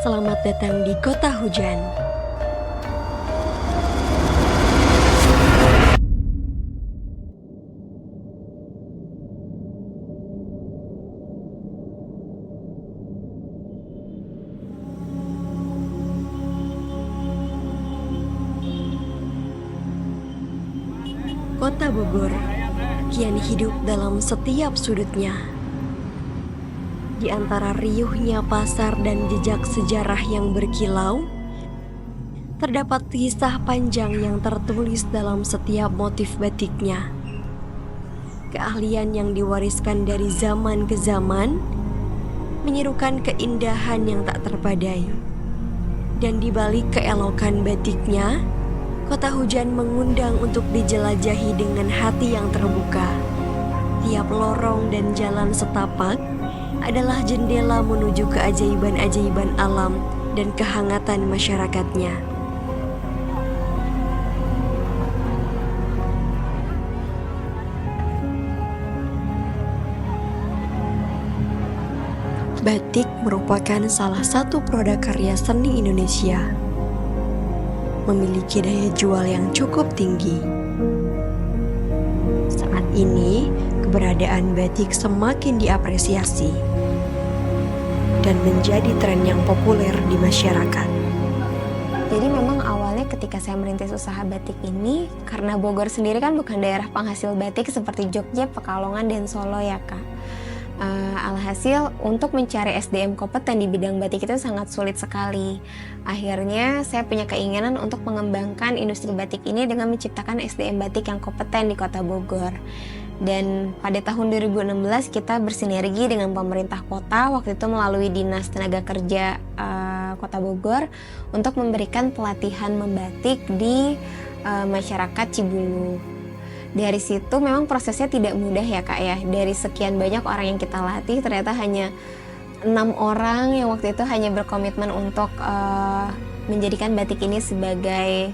Selamat datang di Kota Hujan. Kota Bogor kian hidup dalam setiap sudutnya. Di antara riuhnya pasar dan jejak sejarah yang berkilau, terdapat kisah panjang yang tertulis dalam setiap motif batiknya. Keahlian yang diwariskan dari zaman ke zaman, menyerukan keindahan yang tak terpadai. Dan di balik keelokan batiknya, Kota Hujan mengundang untuk dijelajahi dengan hati yang terbuka. Tiap lorong dan jalan setapak adalah jendela menuju keajaiban-ajaiban alam dan kehangatan masyarakatnya. Batik merupakan salah satu produk karya seni Indonesia. Memiliki daya jual yang cukup tinggi. Saat ini, keberadaan batik semakin diapresiasi dan menjadi tren yang populer di masyarakat. Jadi memang awalnya ketika saya merintis usaha batik ini, karena Bogor sendiri kan bukan daerah penghasil batik seperti Jogja, Pekalongan, dan Solo ya Kak. Alhasil untuk mencari SDM kompeten di bidang batik itu sangat sulit sekali. Akhirnya saya punya keinginan untuk mengembangkan industri batik ini dengan menciptakan SDM batik yang kompeten di Kota Bogor. Dan pada tahun 2016 kita bersinergi dengan pemerintah kota, waktu itu melalui Dinas Tenaga Kerja Kota Bogor untuk memberikan pelatihan membatik di masyarakat Cibulu. Dari situ memang prosesnya tidak mudah ya Kak ya. Dari sekian banyak orang yang kita latih, ternyata hanya 6 orang yang waktu itu hanya berkomitmen untuk menjadikan batik ini sebagai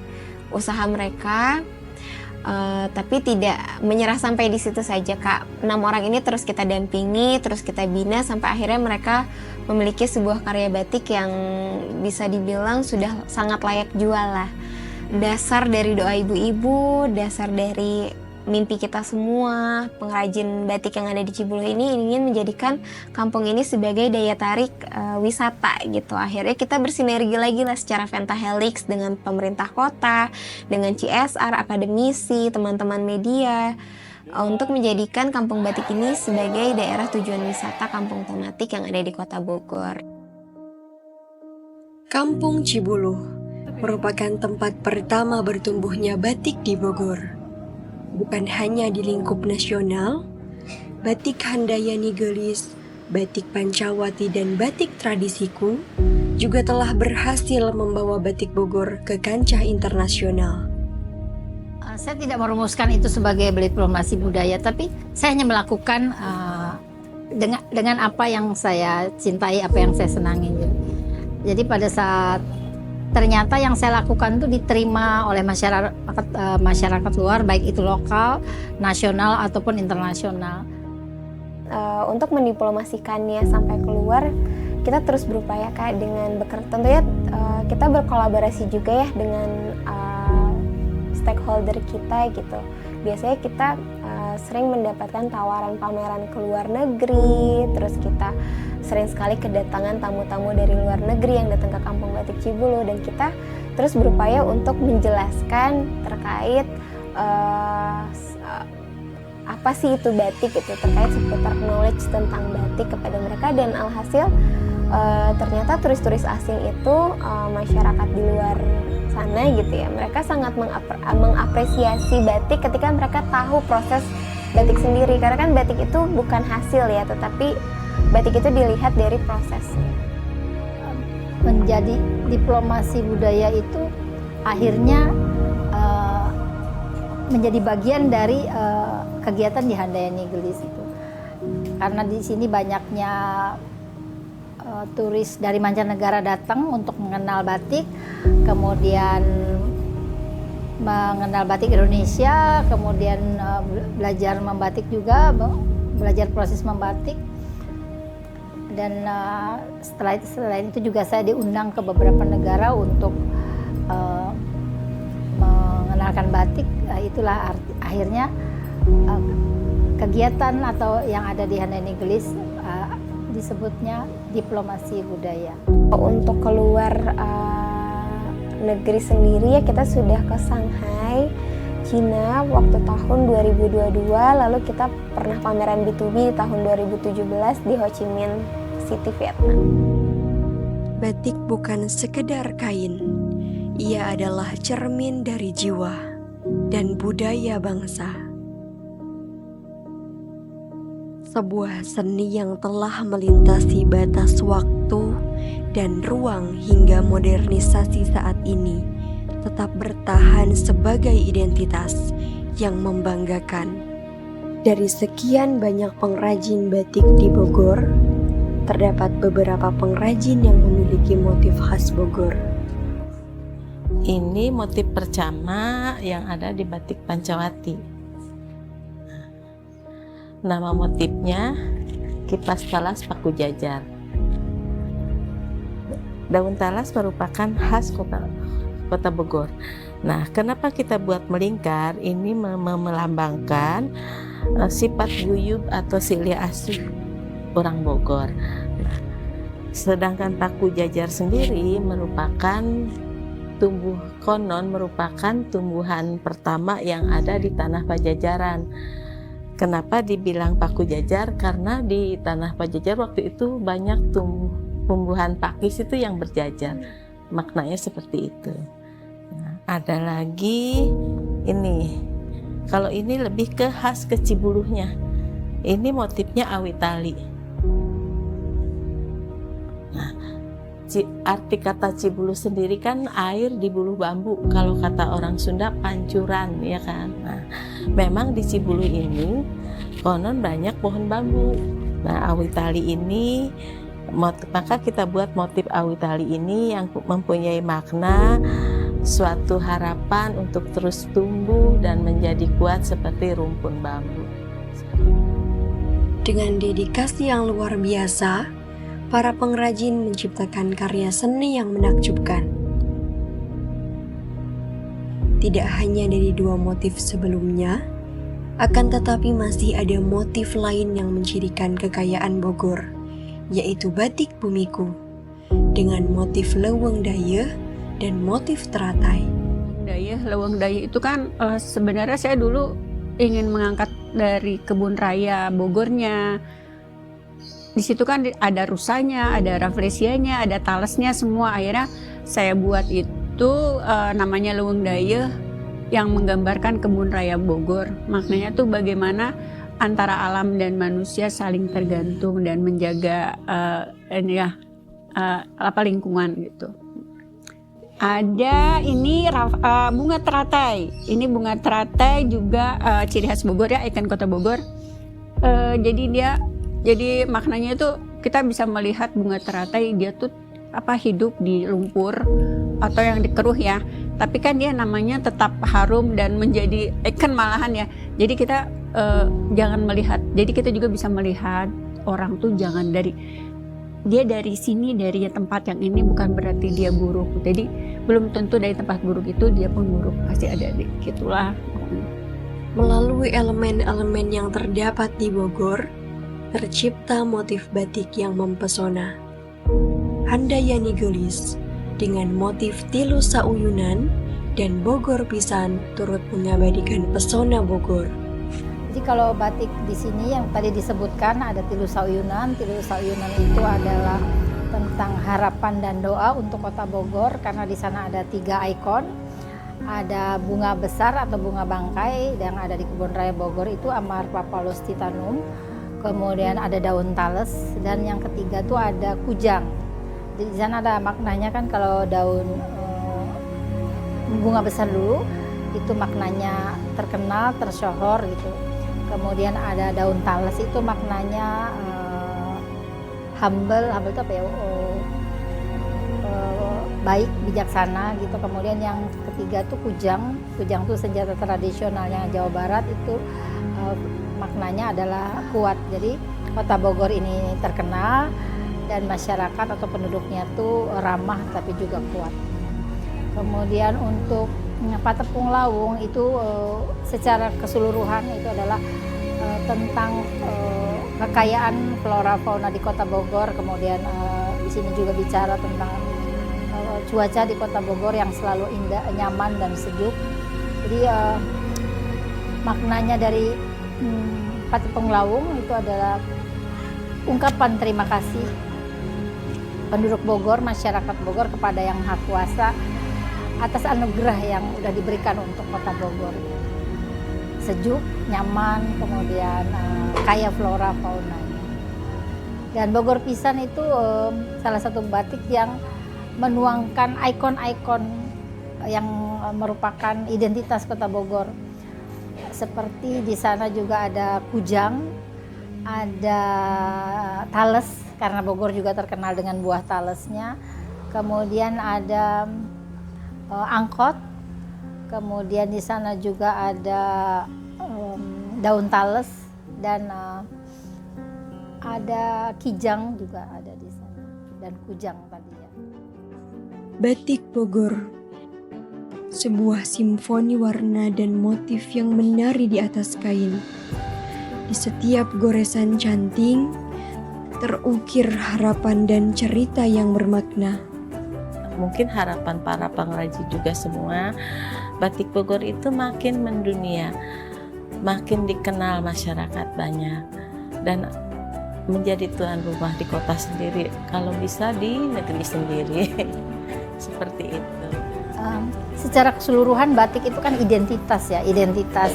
usaha mereka. Tapi tidak menyerah sampai di situ saja Kak. 6 orang ini terus kita dampingi, terus kita bina sampai akhirnya mereka memiliki sebuah karya batik yang bisa dibilang sudah sangat layak jual lah. Dasar dari doa ibu-ibu, dasar dari mimpi kita semua, pengrajin batik yang ada di Cibulu ini ingin menjadikan kampung ini sebagai daya tarik wisata gitu. Akhirnya kita bersinergi lagi lah secara pentahelix dengan pemerintah kota, dengan CSR, akademisi, teman-teman media untuk menjadikan kampung batik ini sebagai daerah tujuan wisata kampung tematik yang ada di Kota Bogor. Kampung Cibulu merupakan tempat pertama bertumbuhnya batik di Bogor. Bukan hanya di lingkup nasional, batik Handayani Gelis, batik Pancawati, dan batik Tradisiku juga telah berhasil membawa batik Bogor ke kancah internasional. Saya tidak merumuskan itu sebagai diplomasi budaya, tapi saya hanya melakukan dengan apa yang saya cintai, apa yang saya senangi. Jadi pada saat ternyata yang saya lakukan itu diterima oleh masyarakat luar, baik itu lokal, nasional ataupun internasional. Untuk mendiplomasikannya sampai keluar, kita terus berupaya Kak dengan tentunya kita berkolaborasi juga ya dengan stakeholder kita gitu. Biasanya kita sering mendapatkan tawaran pameran ke luar negeri, terus kita sering sekali kedatangan tamu-tamu dari luar negeri yang datang ke Kampung Batik Cibulu, dan kita terus berupaya untuk menjelaskan terkait apa sih itu batik gitu, terkait seputar knowledge tentang batik kepada mereka. Dan alhasil ternyata turis-turis asing itu masyarakat di luar sana gitu ya, mereka sangat mengapresiasi batik ketika mereka tahu proses batik sendiri, karena kan batik itu bukan hasil ya, tetapi batik itu dilihat dari prosesnya. Menjadi diplomasi budaya itu akhirnya menjadi bagian dari kegiatan di Handayani Gelis itu, karena di sini banyaknya turis dari mancanegara datang untuk mengenal batik, kemudian mengenal batik Indonesia, kemudian belajar membatik juga, belajar proses membatik. Dan selain itu juga saya diundang ke beberapa negara untuk mengenalkan batik. Itulah akhirnya kegiatan atau yang ada di Handa Negelis disebutnya diplomasi budaya. Untuk keluar negeri sendiri ya kita sudah ke Shanghai, Cina waktu tahun 2022, lalu kita pernah pameran B2B di tahun 2017 di Ho Chi Minh City, Vietnam. Batik bukan sekedar kain, ia adalah cermin dari jiwa dan budaya bangsa. Sebuah seni yang telah melintasi batas waktu dan ruang hingga modernisasi saat ini tetap bertahan sebagai identitas yang membanggakan. Dari sekian banyak pengrajin batik di Bogor, terdapat beberapa pengrajin yang memiliki motif khas Bogor. Ini motif percama yang ada di batik Pancawati. Nama motifnya kipas talas paku jajar. Daun talas merupakan khas kota Bogor. Nah, kenapa kita buat melingkar? Ini melambangkan sifat guyub atau silih asli orang Bogor. Nah, sedangkan paku jajar sendiri merupakan merupakan tumbuhan pertama yang ada di tanah Pajajaran. Kenapa dibilang paku jajar? Karena di tanah Pajajar waktu itu banyak tumbuhan pakis itu yang berjajar. Maknanya seperti itu. Nah, ada lagi ini. Kalau ini lebih ke khas ke Cibuluhnya. Ini motifnya awi tali. Nah, arti kata Cibuluh sendiri kan air di buluh bambu. Kalau kata orang Sunda pancuran, ya kan. Nah, memang di Cibuluh ini konon banyak pohon bambu. Nah, awi tali ini maka kita buat motif awi tali ini yang mempunyai makna suatu harapan untuk terus tumbuh dan menjadi kuat seperti rumpun bambu. Dengan dedikasi yang luar biasa, para pengrajin menciptakan karya seni yang menakjubkan. Tidak hanya dari dua motif sebelumnya, akan tetapi masih ada motif lain yang mencirikan kekayaan Bogor, yaitu batik Bumiku, dengan motif leweng dayeh dan motif teratai. Leweng dayeh itu kan sebenarnya saya dulu ingin mengangkat dari kebun raya Bogornya. Di situ kan ada rusanya, ada rafflesianya, ada talesnya semua. Akhirnya saya buat itu namanya leweng dayeh yang menggambarkan kebun raya Bogor. Maknanya tuh bagaimana antara alam dan manusia saling tergantung dan menjaga lingkungan gitu. Ada ini bunga teratai. Ini bunga teratai juga ciri khas Bogor ya, ikon kota Bogor. Jadi maknanya itu kita bisa melihat bunga teratai dia tuh hidup di lumpur atau yang dikeruh ya. Tapi kan dia namanya tetap harum dan menjadi ikon malahan ya. Jadi kita jangan melihat. Jadi kita juga bisa melihat orang tuh jangan dari sini, dari tempat yang ini bukan berarti dia buruk. Jadi belum tentu dari tempat buruk itu dia pun buruk, pasti ada gitulah. Melalui elemen-elemen yang terdapat di Bogor, tercipta motif batik yang mempesona. Handayani Gelis dengan motif Tilu Sauyunan dan Bogor Pisan turut mengabadikan pesona Bogor. Jadi kalau batik di sini yang tadi disebutkan ada Tilu Sauyunan. Tilu Sauyunan itu adalah tentang harapan dan doa untuk kota Bogor karena di sana ada 3 ikon. Ada bunga besar atau bunga bangkai yang ada di kebun raya Bogor itu Amarpa Paulus Titanum. Kemudian ada daun tales dan yang ketiga tuh ada kujang. Di sana ada maknanya kan kalau daun bunga besar dulu itu maknanya terkenal, tersohor gitu. Kemudian ada daun tales itu maknanya humble itu apa ya? Baik, bijaksana gitu. Kemudian yang ketiga tuh kujang tuh senjata tradisionalnya Jawa Barat itu maknanya adalah kuat. Jadi kota Bogor ini terkenal dan masyarakat atau penduduknya tuh ramah tapi juga kuat. Kemudian untuk Patepung Lawung itu secara keseluruhan itu adalah tentang kekayaan flora fauna di Kota Bogor. Kemudian di sini juga bicara tentang cuaca di Kota Bogor yang selalu indah, nyaman dan sejuk. Jadi maknanya dari Patepung Lawung itu adalah ungkapan terima kasih penduduk Bogor, masyarakat Bogor kepada Yang Maha Kuasa atas anugerah yang sudah diberikan untuk Kota Bogor. Sejuk, nyaman, kemudian kaya flora faunanya. Dan Bogor Pisan itu salah satu batik yang menuangkan ikon-ikon yang merupakan identitas Kota Bogor. Seperti di sana juga ada kujang, ada tales karena Bogor juga terkenal dengan buah talesnya. Kemudian ada angkot. Kemudian di sana juga ada daun tales dan ada kijang juga ada di sana dan kujang tadi ya. Batik Bogor, sebuah simfoni warna dan motif yang menari di atas kain. Di setiap goresan canting terukir harapan dan cerita yang bermakna. Mungkin harapan para pengrajin juga semua, batik Bogor itu makin mendunia, makin dikenal masyarakat banyak, dan menjadi tuan rumah di kota sendiri, kalau bisa di negeri sendiri. Seperti itu. Secara keseluruhan batik itu kan identitas ya, identitas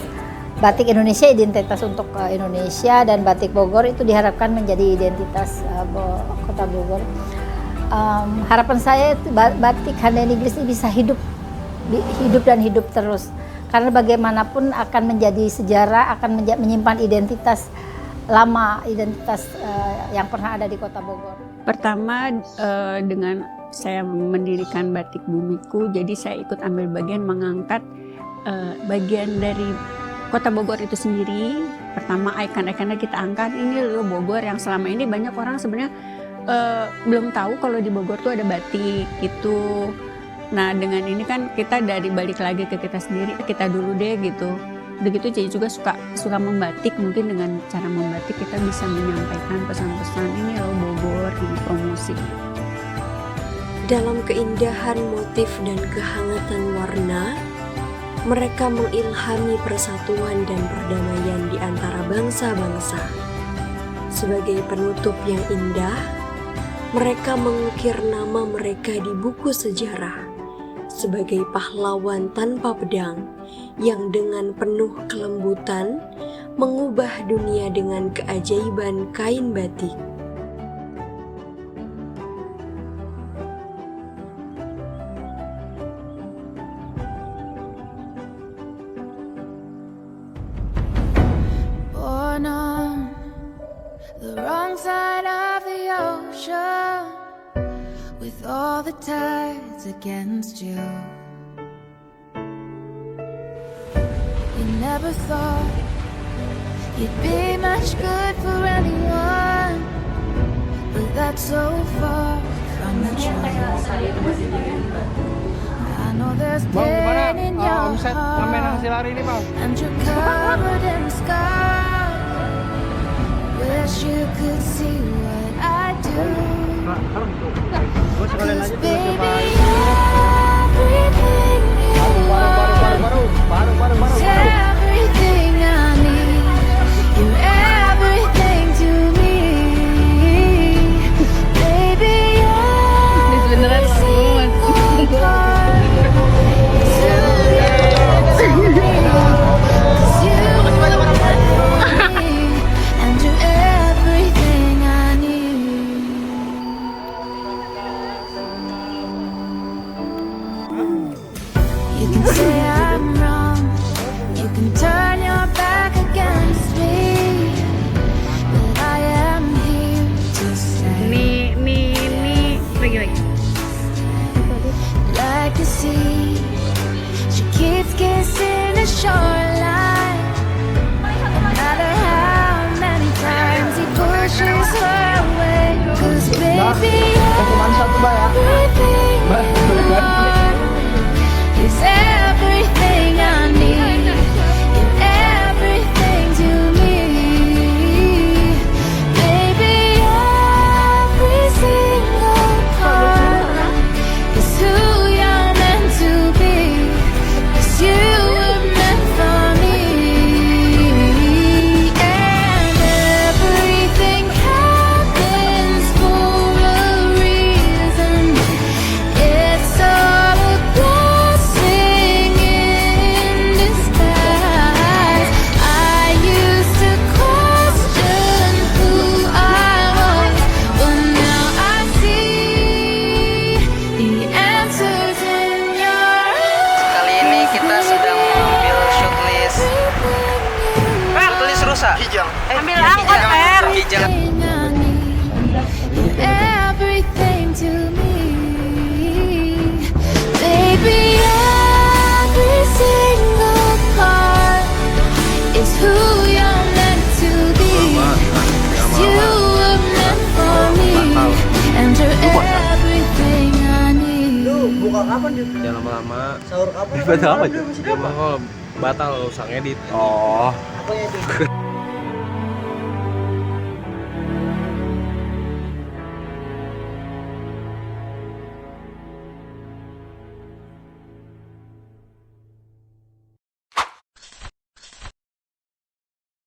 batik Indonesia, identitas untuk Indonesia, dan batik Bogor itu diharapkan menjadi identitas Kota Bogor. Harapan saya itu batik Handai Nigris ini bisa hidup dan hidup terus, karena bagaimanapun akan menjadi sejarah, akan menyimpan identitas lama, identitas yang pernah ada di Kota Bogor. Pertama dengan saya mendirikan Batik Bumiku, jadi saya ikut ambil bagian mengangkat bagian dari Kota Bogor itu sendiri. Pertama ikon-ikonnya kita angkat, ini loh Bogor yang selama ini banyak orang sebenarnya belum tahu kalau di Bogor tuh ada batik gitu. Nah dengan ini kan kita dari balik lagi ke kita sendiri, kita dulu deh gitu. Begitu jadi juga suka membatik, mungkin dengan cara membatik kita bisa menyampaikan pesan-pesan ini loh Bogor, ini promosi. Dalam keindahan motif dan kehangatan warna, mereka mengilhami persatuan dan perdamaian di antara bangsa-bangsa. Sebagai penutup yang indah, mereka mengukir nama mereka di buku sejarah sebagai pahlawan tanpa pedang yang dengan penuh kelembutan mengubah dunia dengan keajaiban kain batik. Born on the wrong side of the ocean, with all the tides against you. You never thought you'd be much good for anyone, but that's so far from the truth. I know there's pain in your heart, and you're covered in scars. Wish you could see what I do. 'Cause baby, everything you want is everything I need. You're everything to me. Baby, every single part is everything to me. 'Cause Rosa. Kijang. Ambil angkot, Fer. Everything Kijang. I need, everything to me, baby. Every single part is who you're meant to be. 'Cause you were meant for me, and you're everything I need. Buka kapan dia? Jangan lama-lama. Sahur kapan? Batal apa? Dia mah kalau batal usang edit. Oh. Apa ya itu?